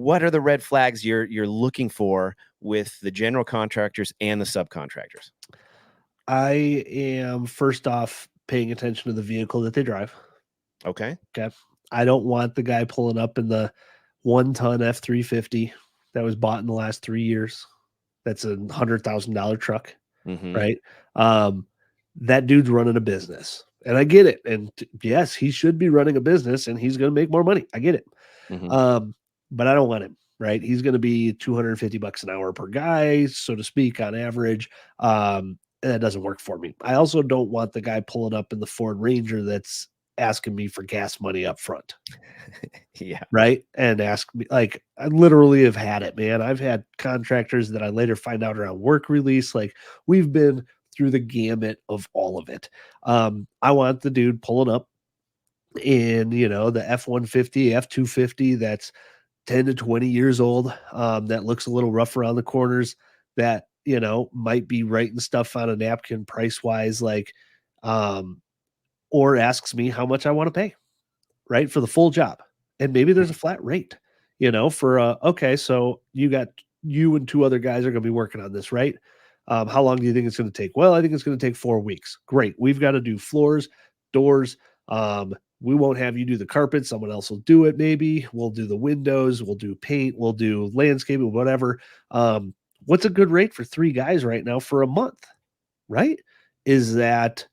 what are the red flags you're looking for with the general contractors and the subcontractors? I am first off paying attention to the vehicle that they drive. Okay. Okay. I don't want the guy pulling up in the 1-ton F-350 that was bought in the last 3 years. That's a $100,000 truck, Mm-hmm. right? That dude's running a business, and I get it. And yes, he should be running a business, and he's going to make more money. I get it. Mm-hmm. But I don't want him, right? He's going to be $250 an hour per guy, so to speak, on average. And that doesn't work for me. I also don't want the guy pulling up in the Ford Ranger that's asking me for gas money up front. Yeah. Right. And ask me, like, I literally have had it, man. I've had contractors that I later find out are on work release. Like, we've been through the gamut of all of it. I want the dude pulling up in, the F-150, F-250 that's 10 to 20 years old, that looks a little rough around the corners, that, might be writing stuff on a napkin price wise, like, or asks me how much I want to pay, right, for the full job. And maybe there's a flat rate, for okay, so you and two other guys are going to be working on this, right? How long do you think it's going to take? Well, I think it's going to take 4 weeks. Great. We've got to do floors, doors. We won't have you do the carpet. Someone else will do it. Maybe we'll do the windows. We'll do paint. We'll do landscaping, whatever. What's a good rate for 3 guys right now for a month? Right? Is that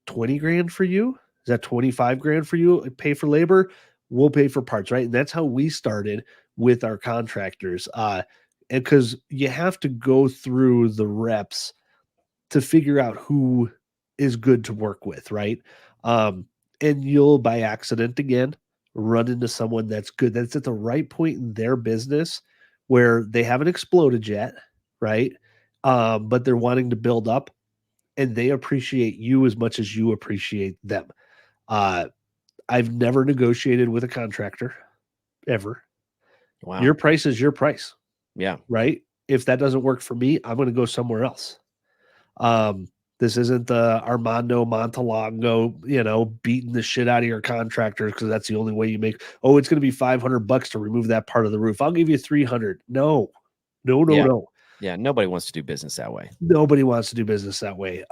20 grand for you? Is that 25 grand for you? Pay for labor, we'll pay for parts, right? And that's how we started with our contractors. And because you have to go through the reps to figure out who is good to work with, right? And you'll by accident again run into someone that's good, that's at the right point in their business where they haven't exploded yet, right? But they're wanting to build up, and they appreciate you as much as you appreciate them. Uh, I've never negotiated with a contractor ever. Your Wow. price is your price, Yeah. right? If that doesn't work for me, I'm going to go somewhere else. This isn't the Armando Montalongo, beating the shit out of your contractors because that's the only way you make. Oh, it's going to be $500 to remove that part of the roof. I'll give you 300. No, no, no, Yeah. no. Yeah. Nobody wants to do business that way. Nobody wants to do business that way.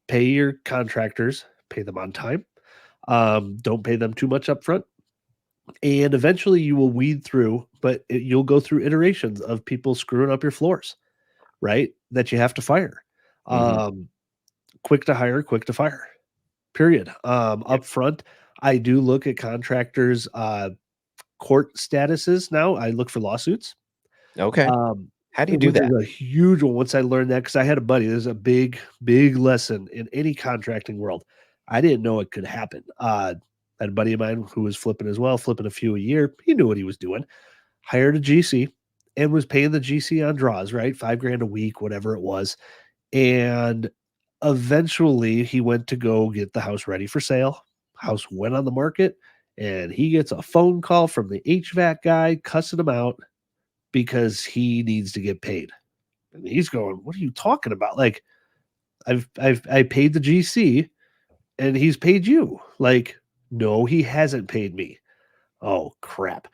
Pay your contractors, pay them on time. Don't pay them too much up front. And eventually you will weed through, but you'll go through iterations of people screwing up your floors, right? That you have to fire. Mm-hmm. Quick to hire, quick to fire, period. Yep. Up front, I do look at contractors' court statuses now. I look for lawsuits. Okay. Um, How do you do which is that? a huge one. Once I learned that, because I had a buddy, there's a big, big lesson in any contracting world. I didn't know it could happen. I had a buddy of mine who was flipping as well, flipping a few a year. He knew what he was doing. Hired a GC and was paying the GC on draws, right? $5 grand a week, whatever it was. And eventually he went to go get the house ready for sale. House went on the market, and he gets a phone call from the HVAC guy cussing him out because he needs to get paid. And he's going, "What are you talking about? Like, I paid the GC and he's paid you." Like, no, he hasn't paid me. Oh crap.